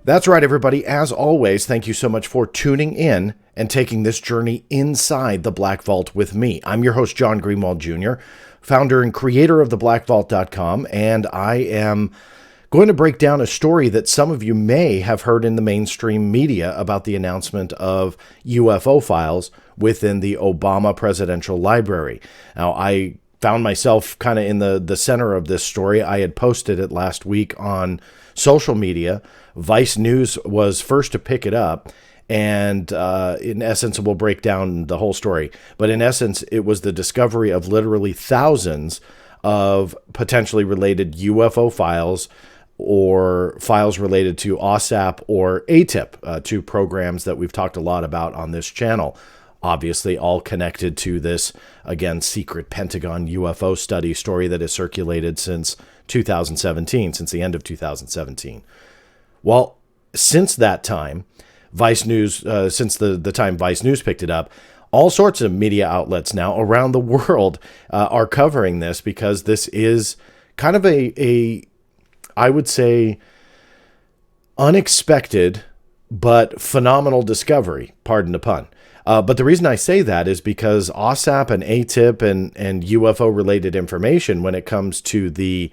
That's right, everybody. As always, thank you so much for tuning in and taking this journey inside the Black Vault with me. I'm your host, John Greenwald Jr., founder and creator of theblackvault.com, and I am going to break down a story that some of you may have heard in the mainstream media about the announcement of UFO files within the Obama Presidential Library. Now, I found myself kind of in the center of this story. I had posted it last week on social media. Vice News was first to pick it up, and in essence, we'll break down the whole story. But in essence, it was the discovery of literally thousands of potentially related UFO files or files related to AAWSAP or AATIP, two programs that we've talked a lot about on this channel. Obviously, all connected to this, again, secret Pentagon UFO study story that has circulated since 2017, since the end of 2017. Well, since that time, Vice News, since the time Vice News picked it up, all sorts of media outlets now around the world are covering this because this is kind of I would say, unexpected but phenomenal discovery, pardon the pun. But the reason I say that is because AAWSAP and AATIP and UFO-related information when it comes to the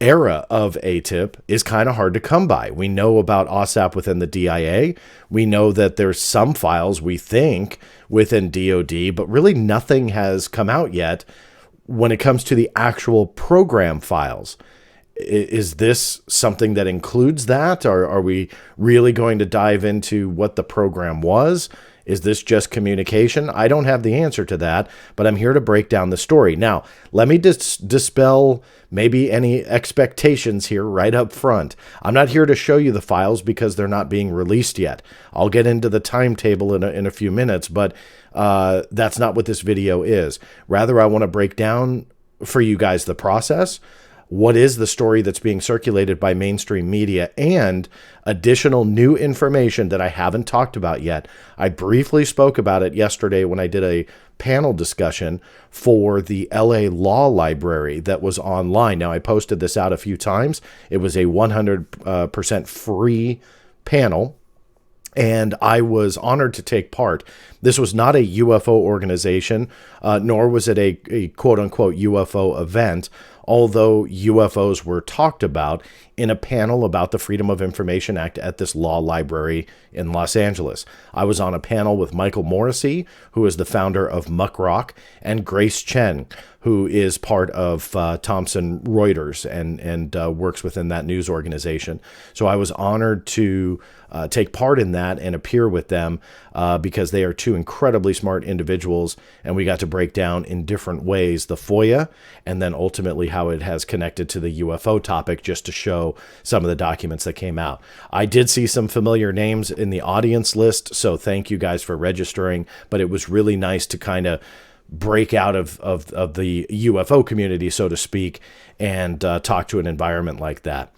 era of AATIP is kind of hard to come by. We know about AAWSAP within the DIA. We know that there's some files, we think, within DOD, but really nothing has come out yet when it comes to the actual program files. Is this something that includes that? Or are we really going to dive into what the program was? Is this just communication? I don't have the answer to that, but I'm here to break down the story. Now, let me dispel maybe any expectations here right up front. I'm not here to show you the files because they're not being released yet. I'll get into the timetable in a few minutes, but that's not what this video is. Rather, I want to break down for you guys the process. What is the story that's being circulated by mainstream media, and additional new information that I haven't talked about yet. I briefly spoke about it yesterday when I did a panel discussion for the LA Law Library that was online. Now, I posted this out a few times. It was a 100% free panel, and I was honored to take part. This was not a UFO organization, nor was it a quote-unquote UFO event, although UFOs were talked about in a panel about the Freedom of Information Act at this law library in Los Angeles. I was on a panel with Michael Morrissey, who is the founder of Muck Rock, and Grace Chen, who is part of Thomson Reuters and works within that news organization. So I was honored to take part in that and appear with them because they are two incredibly smart individuals, and we got to break down in different ways the FOIA and then ultimately how it has connected to the UFO topic, just to show some of the documents that came out. I did see some familiar names in the audience list, so thank you guys for registering, but it was really nice to kind of break out of the UFO community, so to speak, and talk to an environment like that.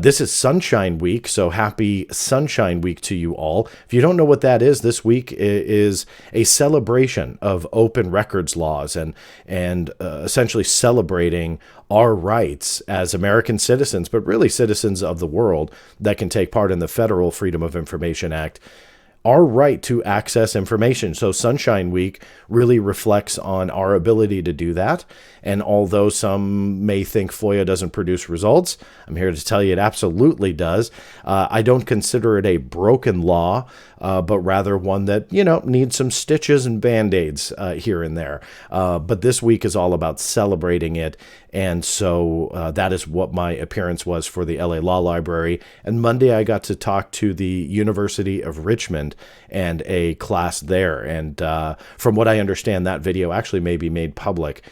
This is Sunshine Week, so happy Sunshine Week to you all. If you don't know what that is, this week is a celebration of open records laws and essentially celebrating our rights as American citizens, but really citizens of the world that can take part in the federal Freedom of Information Act. Our right to access information. So Sunshine Week really reflects on our ability to do that. And although some may think FOIA doesn't produce results, I'm here to tell you it absolutely does. I don't consider it a broken law, but rather one that, needs some stitches and Band-Aids here and there. But this week is all about celebrating it. And so that is what my appearance was for the LA Law Library. And Monday, I got to talk to the University of Richmond and a class there. And from what I understand, that video actually may be made public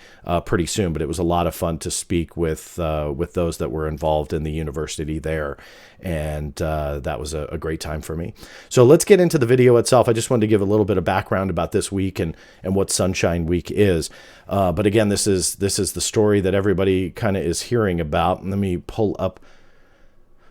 pretty soon, but it was a lot of fun to speak with those that were involved in the university there. And that was a great time for me. So let's get into the video itself. I just wanted to give a little bit of background about this week and what Sunshine Week is. But again, this is the story that everybody kind of is hearing about. Let me pull up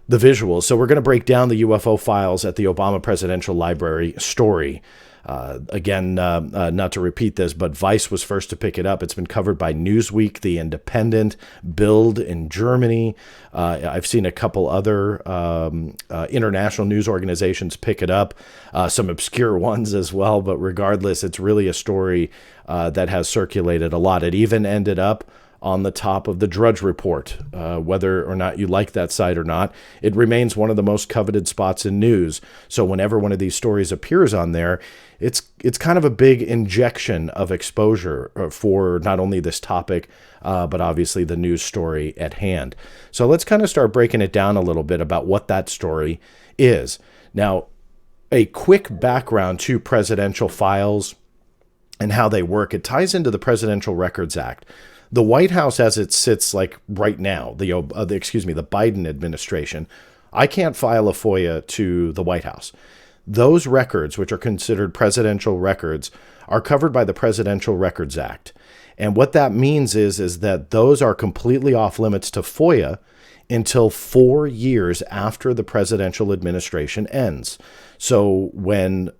the visuals. So we're going to break down the UFO files at the Obama Presidential Library story. Again, not to repeat this, but Vice was first to pick it up. It's been covered by Newsweek, The Independent, Bild in Germany. I've seen a couple other international news organizations pick it up, some obscure ones as well. But regardless, it's really a story that has circulated a lot. It even ended up on the top of the Drudge Report. Whether or not you like that site or not, it remains one of the most coveted spots in news. So whenever one of these stories appears on there, it's kind of a big injection of exposure for not only this topic, but obviously the news story at hand. So let's kind of start breaking it down a little bit about what that story is. Now, a quick background to presidential files and how they work. It ties into the Presidential Records Act. The White House, as it sits like right now, the Biden administration, I can't file a FOIA to the White House. Those records, which are considered presidential records, are covered by the Presidential Records Act. And what that means is that those are completely off limits to FOIA until 4 years after the presidential administration ends. So when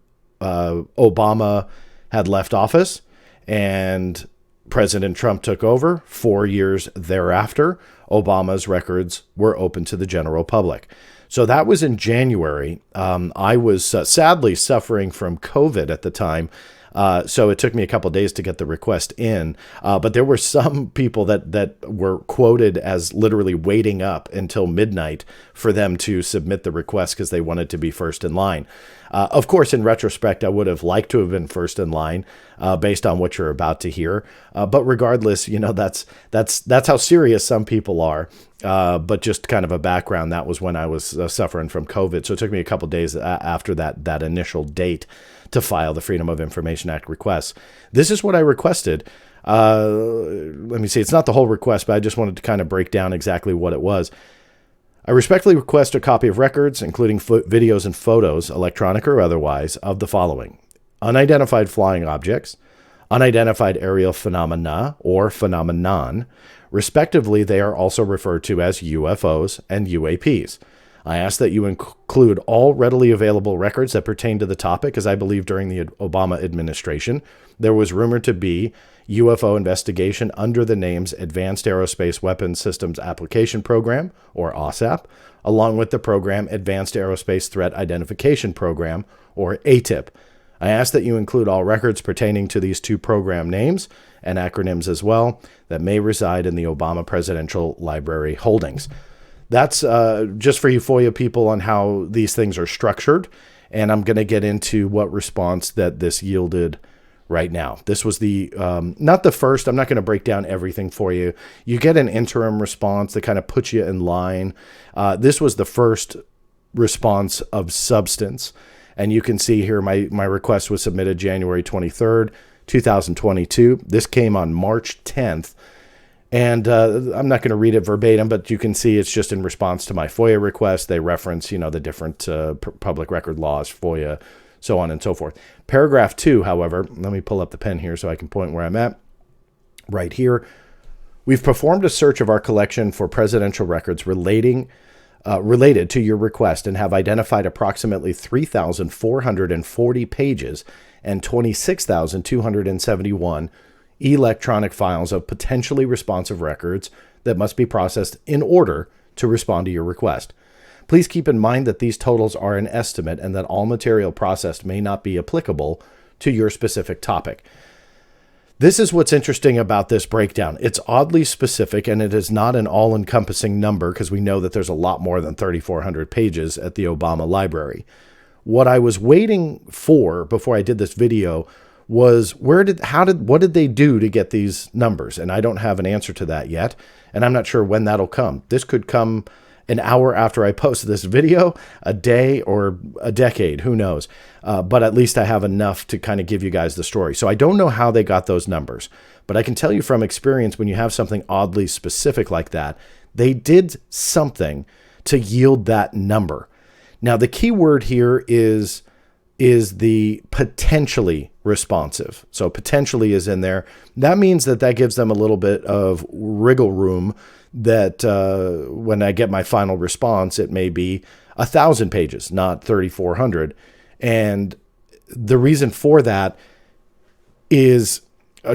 Obama had left office and President Trump took over, 4 years thereafter, Obama's records were open to the general public. So that was in January. I was sadly suffering from COVID at the time. So it took me a couple of days to get the request in. But there were some people that were quoted as literally waiting up until midnight for them to submit the request because they wanted to be first in line. Of course, in retrospect, I would have liked to have been first in line based on what you're about to hear. But regardless, that's how serious some people are. But just kind of a background, that was when I was suffering from COVID. So it took me a couple of days after that initial date to file the Freedom of Information Act requests. This is what I requested. Let me see. It's not the whole request, but I just wanted to kind of break down exactly what it was. I respectfully request a copy of records, including videos and photos, electronic or otherwise, of the following: unidentified flying objects, unidentified aerial phenomena or phenomenon. Respectively, they are also referred to as UFOs and UAPs. I ask that you include all readily available records that pertain to the topic, as I believe during the Obama administration, there was rumored to be UFO investigation under the names Advanced Aerospace Weapons Systems Application Program, or AAWSAP, along with the program Advanced Aerospace Threat Identification Program, or AATIP. I ask that you include all records pertaining to these two program names and acronyms as well that may reside in the Obama Presidential Library holdings. That's just for you FOIA people on how these things are structured, and I'm going to get into what response that this yielded right now. This was the, not the first, I'm not going to break down everything for you. You get an interim response that kind of puts you in line. This was the first response of substance. And you can see here my request was submitted January 23rd, 2022. This came on March 10th. And I'm not going to read it verbatim, but you can see it's just in response to my FOIA request. They reference, the different public record laws, FOIA, so on and so forth. Paragraph 2, however, let me pull up the pen here so I can point where I'm at. Right here. We've performed a search of our collection for presidential records related to your request and have identified approximately 3,440 pages and 26,271 electronic files of potentially responsive records that must be processed in order to respond to your request. Please keep in mind that these totals are an estimate and that all material processed may not be applicable to your specific topic. This is what's interesting about this breakdown. It's oddly specific, and it is not an all-encompassing number because we know that there's a lot more than 3,400 pages at the Obama Library. What I was waiting for before I did this video was what did they do to get these numbers? And I don't have an answer to that yet, and I'm not sure when that'll come. This could come an hour after I post this video, a day, or a decade, who knows? But at least I have enough to kind of give you guys the story. So I don't know how they got those numbers, but I can tell you from experience, when you have something oddly specific like that, they did something to yield that number. Now, the key word here is the potentially responsive. So potentially is in there. That means that gives them a little bit of wriggle room that when I get my final response, it may be 1,000 pages, not 3,400. And the reason for that is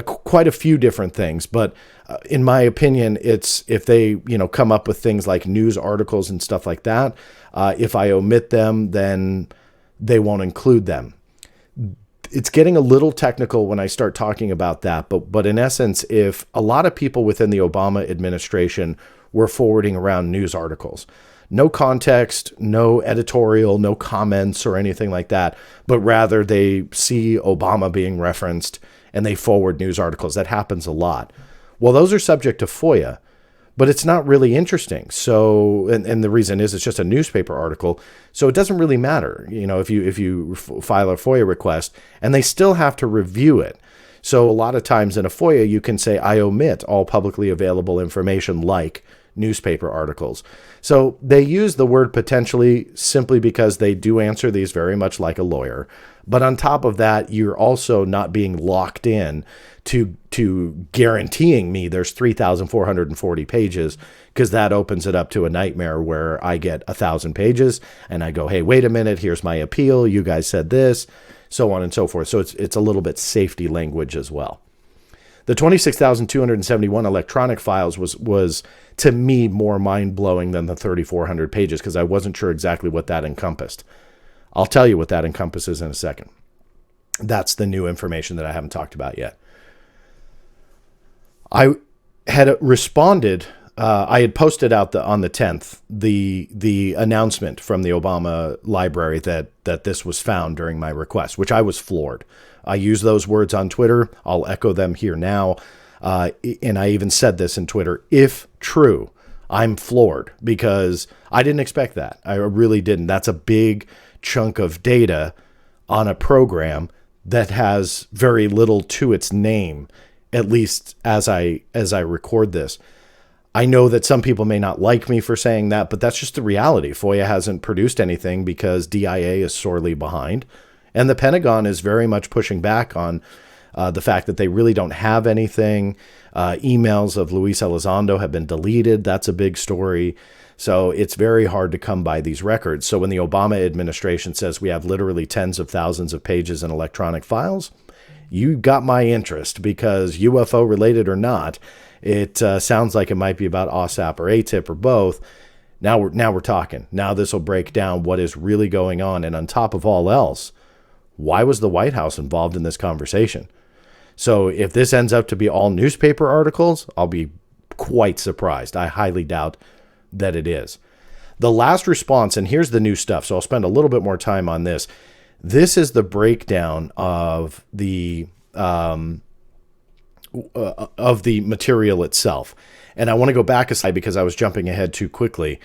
quite a few different things, but in my opinion, it's if they come up with things like news articles and stuff like that. If I omit them, then they won't include them. It's getting a little technical when I start talking about that, but in essence, if a lot of people within the Obama administration were forwarding around news articles, no context, no editorial, no comments or anything like that, but rather they see Obama being referenced and they forward news articles. That happens a lot. Well, those are subject to FOIA, but it's not really interesting. So, and the reason is it's just a newspaper article, so it doesn't really matter, if you file a FOIA request, and they still have to review it. So a lot of times in a FOIA, you can say, I omit all publicly available information like newspaper articles. So they use the word potentially simply because they do answer these very much like a lawyer. But on top of that, you're also not being locked in to guaranteeing me there's 3,440 pages, because that opens it up to a nightmare where I get 1,000 pages and I go, hey, wait a minute, here's my appeal. You guys said this, so on and so forth. So it's a little bit safety language as well. The 26,271 electronic files was to me more mind-blowing than the 3,400 pages, because I wasn't sure exactly what that encompassed. I'll tell you what that encompasses in a second. That's the new information that I haven't talked about yet. I had responded. I had posted out on the 10th the announcement from the Obama library that this was found during my request, which I was floored. I use those words on Twitter. I'll echo them here now. And I even said this in Twitter. If true, I'm floored, because I didn't expect that. I really didn't. That's a big chunk of data on a program that has very little to its name, at least as I record this. I know that some people may not like me for saying that, but that's just the reality. FOIA hasn't produced anything because DIA is sorely behind. And the Pentagon is very much pushing back on the fact that they really don't have anything. Emails of Luis Elizondo have been deleted. That's a big story. So it's very hard to come by these records. So when the Obama administration says we have literally tens of thousands of pages in electronic files, you got my interest, because UFO related or not, it sounds like it might be about AAWSAP or AATIP or both. Now we're talking. Now this will break down what is really going on. And on top of all else, why was the White House involved in this conversation? So if this ends up to be all newspaper articles, I'll be quite surprised. I highly doubt that it is. The last response, and here's the new stuff, so I'll spend a little bit more time on this. This is the breakdown of the material itself. And I want to go back a slide because I was jumping ahead too quickly.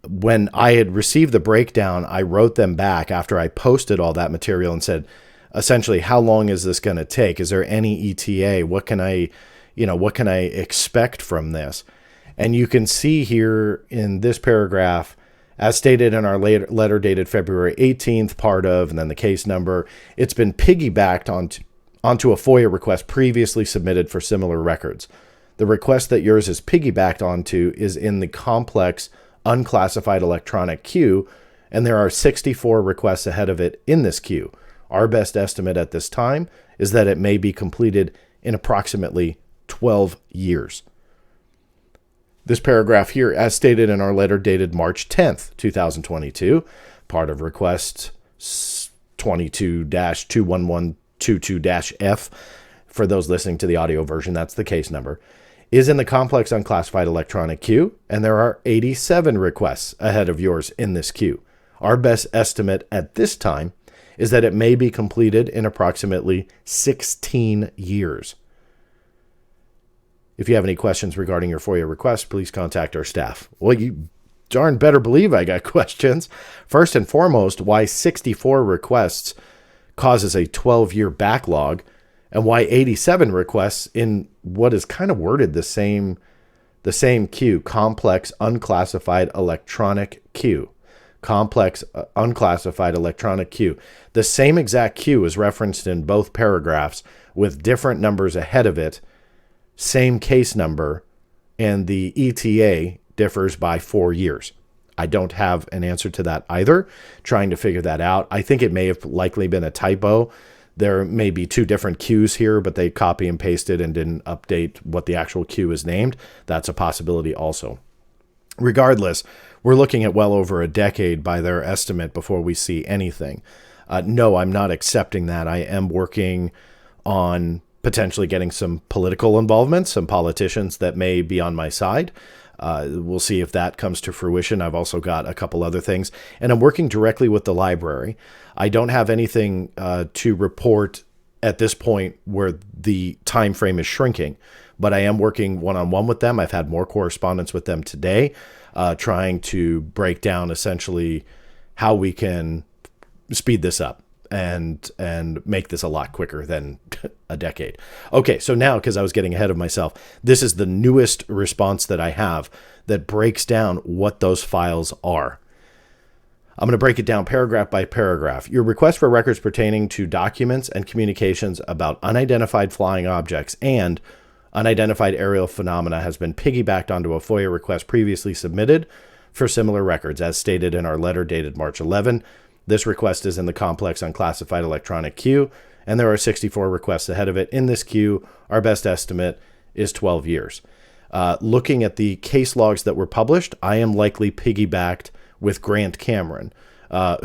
When I had received the breakdown, I wrote them back after I posted all that material and said, essentially, how long is this going to take? Is there any ETA? What can I expect from this? And you can see here in this paragraph, as stated in our letter dated February 18th, part of, and then the case number, it's been piggybacked onto a FOIA request previously submitted for similar records. The request that yours is piggybacked onto is in the complex unclassified electronic queue, and there are 64 requests ahead of it in this queue. Our best estimate at this time is that it may be completed in approximately 12 years. This paragraph here, as stated in our letter dated March 10th, 2022, part of request 22-21122-F, for those listening to the audio version, that's the case number, is in the complex unclassified electronic queue, and there are 87 requests ahead of yours in this queue. Our best estimate at this time is that it may be completed in approximately 16 years. If you have any questions regarding your FOIA request, please contact our staff. Well, you darn better believe I got questions. First and foremost, why 64 requests causes a 12-year backlog, and why 87 requests in what is kind of worded the same queue, complex unclassified electronic queue. Complex unclassified electronic queue. The same exact queue is referenced in both paragraphs with different numbers ahead of it, same case number, and the ETA differs by 4 years. I don't have an answer to that either. Trying to figure that out. I think it may have likely been a typo. There may be two different queues here, but they copy and pasted and didn't update what the actual queue is named. That's a possibility also. Regardless, we're looking at well over a decade by their estimate before we see anything. No, I'm not accepting that. I am working on potentially getting some political involvement, some politicians that may be on my side. We'll see if that comes to fruition. I've also got a couple other things, and I'm working directly with the library. I don't have anything to report at this point where the time frame is shrinking, but I am working one-on-one with them. I've had more correspondence with them today, trying to break down essentially how we can speed this up and make this a lot quicker than a decade. Okay, so now, because I was getting ahead of myself, this is the newest response that I have that breaks down what those files are. I'm going to break it down paragraph by paragraph. Your request for records pertaining to documents and communications about unidentified flying objects and unidentified aerial phenomena has been piggybacked onto a FOIA request previously submitted for similar records, as stated in our letter dated March 11. This request is in the complex unclassified electronic queue, and there are 64 requests ahead of it. In this queue, our best estimate is 12 years. Looking at the case logs that were published, I am likely piggybacked with Grant Cameron,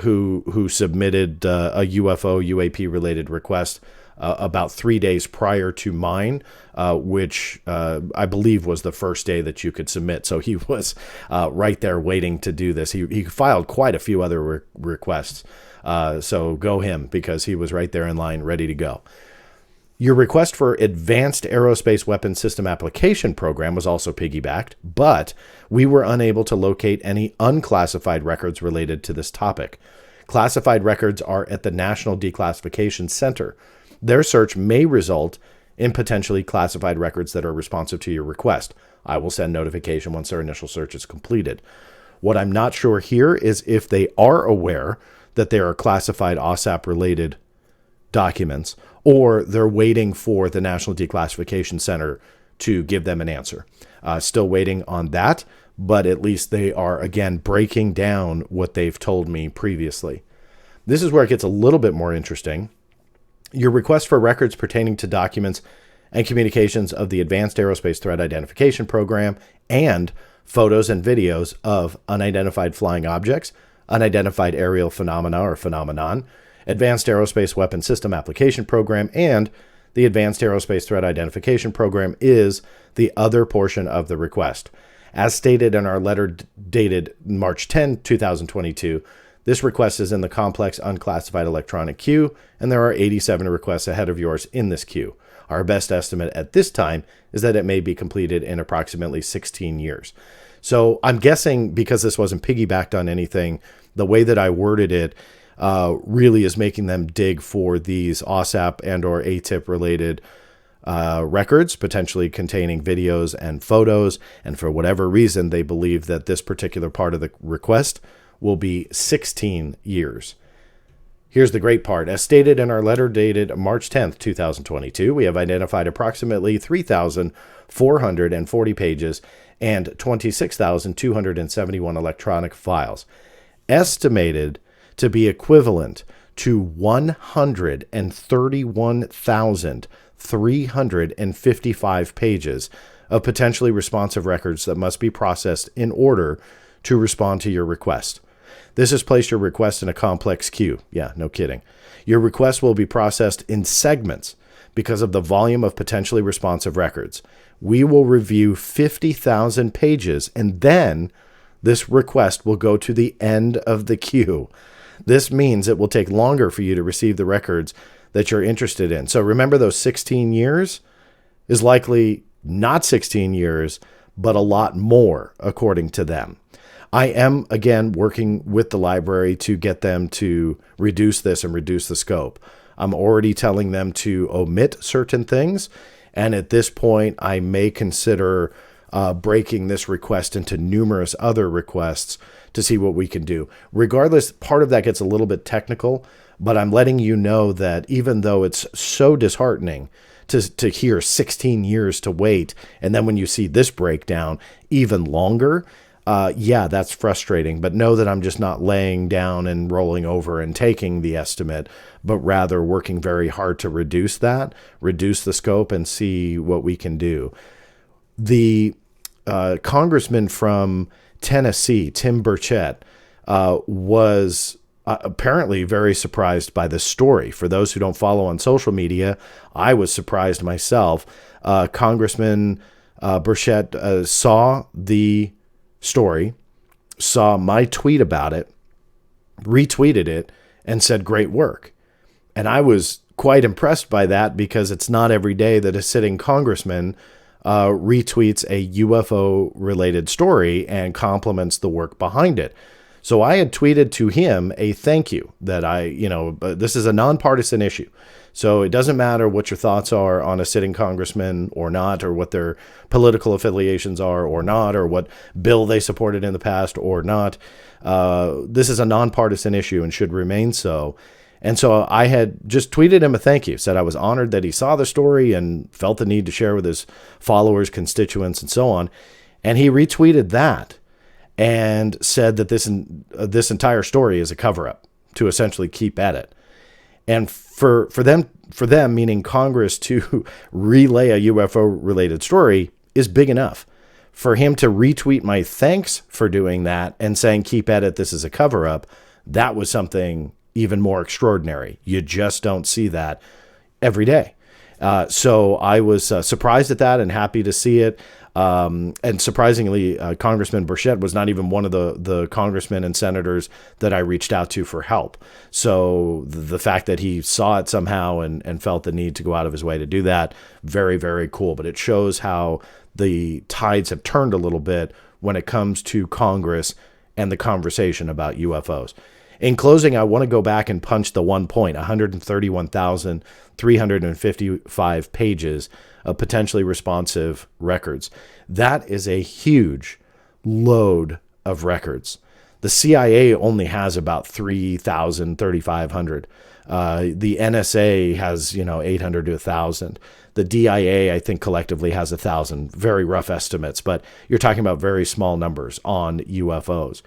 who submitted a UFO UAP related request about 3 days prior to mine, which I believe was the first day that you could submit. So he was right there waiting to do this. He filed quite a few other requests. So go him, because he was right there in line, ready to go. Your request for Advanced Aerospace Weapons System Application Program was also piggybacked, but we were unable to locate any unclassified records related to this topic. Classified records are at the National Declassification Center. Their search may result in potentially classified records that are responsive to your request. I will send notification once their initial search is completed. What I'm not sure here is if they are aware that there are classified AAWSAP-related documents, or they're waiting for the National Declassification Center to give them an answer. Still waiting on that, but at least they are, again, breaking down what they've told me previously. This is where it gets a little bit more interesting. Your request for records pertaining to documents and communications of the Advanced Aerospace Threat Identification Program and photos and videos of unidentified flying objects, unidentified aerial phenomena or phenomenon, Advanced Aerospace Weapons System Application Program, and the Advanced Aerospace Threat Identification Program is the other portion of the request. As stated in our letter dated March 10, 2022, this request is in the complex unclassified electronic queue, and there are 87 requests ahead of yours in this queue. Our best estimate at this time is that it may be completed in approximately 16 years. So I'm guessing, because this wasn't piggybacked on anything, the way that I worded it really is making them dig for these AAWSAP and or AATIP related records, potentially containing videos and photos. And for whatever reason, they believe that this particular part of the request will be 16 years. Here's the great part. As stated in our letter dated March 10th, 2022, we have identified approximately 3,440 pages and 26,271 electronic files, estimated to be equivalent to 131,355 pages of potentially responsive records that must be processed in order to respond to your request. This has placed your request in a complex queue. Yeah, no kidding. Your request will be processed in segments because of the volume of potentially responsive records. We will review 50,000 pages, and then this request will go to the end of the queue. This means it will take longer for you to receive the records that you're interested in. So remember, those 16 years is likely not 16 years, but a lot more, according to them. I am, again, working with the library to get them to reduce this and reduce the scope. I'm already telling them to omit certain things, and at this point, I may consider breaking this request into numerous other requests to see what we can do. Regardless, part of that gets a little bit technical, but I'm letting you know that even though it's so disheartening to hear 16 years to wait, and then when you see this breakdown, even longer, yeah, that's frustrating. But know that I'm just not laying down and rolling over and taking the estimate, but rather working very hard to reduce the scope, and see what we can do. The congressman from Tennessee, Tim Burchett, was apparently very surprised by this story. For those who don't follow on social media, I was surprised myself. Congressman Burchett saw the story, saw my tweet about it, retweeted it, and said, "Great work." And I was quite impressed by that, because it's not every day that a sitting congressman retweets a UFO related story and compliments the work behind it. So I had tweeted to him a thank you that this is a nonpartisan issue. So it doesn't matter what your thoughts are on a sitting congressman or not, or what their political affiliations are or not, or what bill they supported in the past or not. This is a nonpartisan issue and should remain so. And so I had just tweeted him a thank you, said I was honored that he saw the story and felt the need to share with his followers, constituents, and so on. And he retweeted that and said that this entire story is a cover-up to essentially keep at it. And for them, meaning Congress, to relay a UFO-related story is big enough. For him to retweet my thanks for doing that and saying, keep at it, this is a cover-up, that was something even more extraordinary. You just don't see that every day. So I was surprised at that and happy to see it. And surprisingly, Congressman Burchett was not even one of the congressmen and senators that I reached out to for help. So the fact that he saw it somehow and felt the need to go out of his way to do that, very, very cool. But it shows how the tides have turned a little bit when it comes to Congress and the conversation about UFOs. In closing, I want to go back and punch the 131,355 pages of potentially responsive records. That is a huge load of records. The CIA only has about 3,000, 3,500. The NSA has, 800 to 1,000. The DIA, I think, collectively has 1,000. Very rough estimates, but you're talking about very small numbers on UFOs.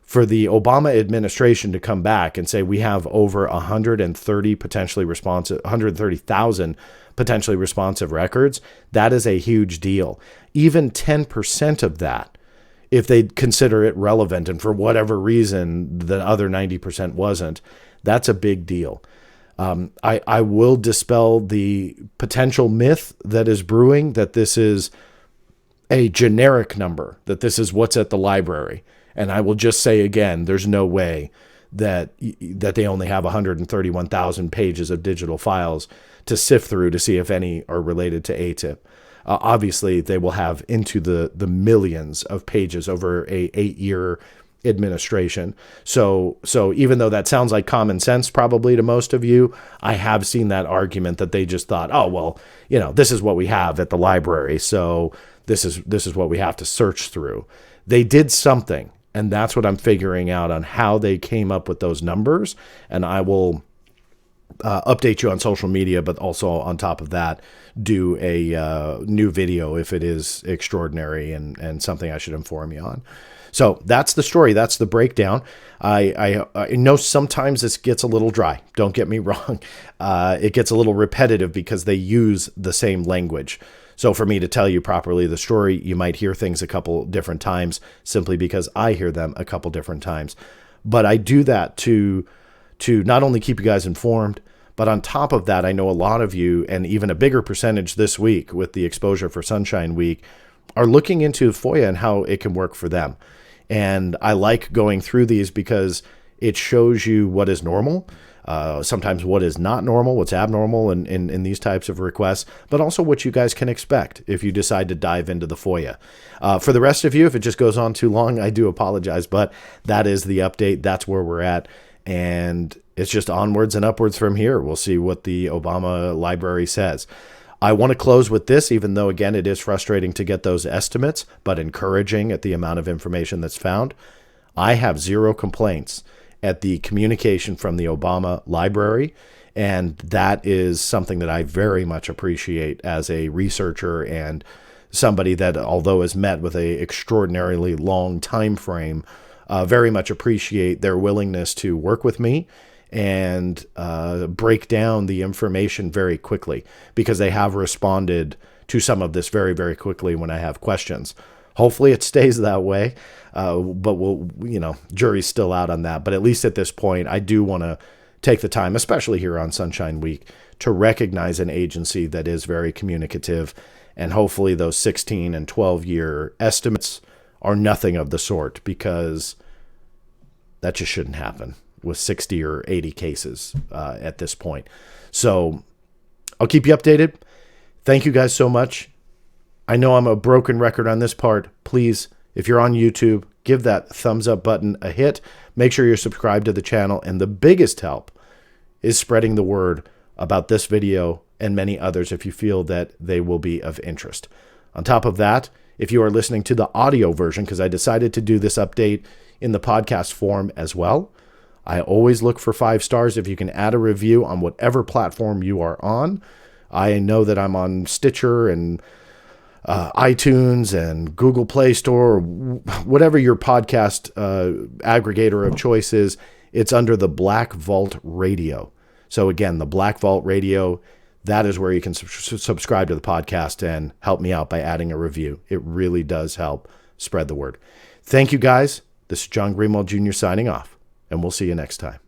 For the Obama administration to come back and say we have over 130,000 potentially responsive records, that is a huge deal. Even 10% of that, if they consider it relevant, and for whatever reason the other 90% wasn't, that's a big deal. I will dispel the potential myth that is brewing that this is a generic number, that this is what's at the library. And I will just say again, there's no way that they only have 131,000 pages of digital files to sift through to see if any are related to AATIP. Obviously, they will have into the millions of pages over a 8-year administration. So even though that sounds like common sense probably to most of you, I have seen that argument that they just thought, oh, well, this is what we have at the library, so this is what we have to search through. They did something. And that's what I'm figuring out on how they came up with those numbers. And I will update you on social media, but also on top of that, do a new video if it is extraordinary and something I should inform you on. So that's the story. That's the breakdown. I know sometimes this gets a little dry. Don't get me wrong. It gets a little repetitive because they use the same language. So for me to tell you properly the story, you might hear things a couple different times simply because I hear them a couple different times. But I do that to not only keep you guys informed, but on top of that, I know a lot of you, and even a bigger percentage this week with the Exposure for Sunshine Week, are looking into FOIA and how it can work for them. And I like going through these because it shows you what is normal, sometimes what is not normal, what's abnormal in these types of requests, but also what you guys can expect if you decide to dive into the FOIA. For the rest of you, if it just goes on too long, I do apologize, but that is the update. That's where we're at. And it's just onwards and upwards from here. We'll see what the Obama library says. I want to close with this, even though, again, it is frustrating to get those estimates, but encouraging at the amount of information that's found. I have zero complaints at the communication from the Obama library, and that is something that I very much appreciate as a researcher and somebody that, although is met with a extraordinarily long time frame, very much appreciate their willingness to work with me and break down the information very quickly, because they have responded to some of this very, very quickly when I have questions. Hopefully it stays that way, but jury's still out on that. But at least at this point, I do want to take the time, especially here on Sunshine Week, to recognize an agency that is very communicative. And hopefully those 16 and 12-year estimates are nothing of the sort, because that just shouldn't happen with 60 or 80 cases at this point. So I'll keep you updated. Thank you guys so much. I know I'm a broken record on this part. Please, if you're on YouTube, give that thumbs up button a hit. Make sure you're subscribed to the channel. And the biggest help is spreading the word about this video and many others if you feel that they will be of interest. On top of that, if you are listening to the audio version, because I decided to do this update in the podcast form as well, I always look for 5 stars. If you can add a review on whatever platform you are on. I know that I'm on Stitcher and iTunes and Google Play Store, or whatever your podcast aggregator of choice is. It's under the Black Vault Radio. So again, the Black Vault Radio, that is where you can subscribe to the podcast and help me out by adding a review. It really does help spread the word. Thank you, guys. This is John Greenwald Jr. signing off, and we'll see you next time.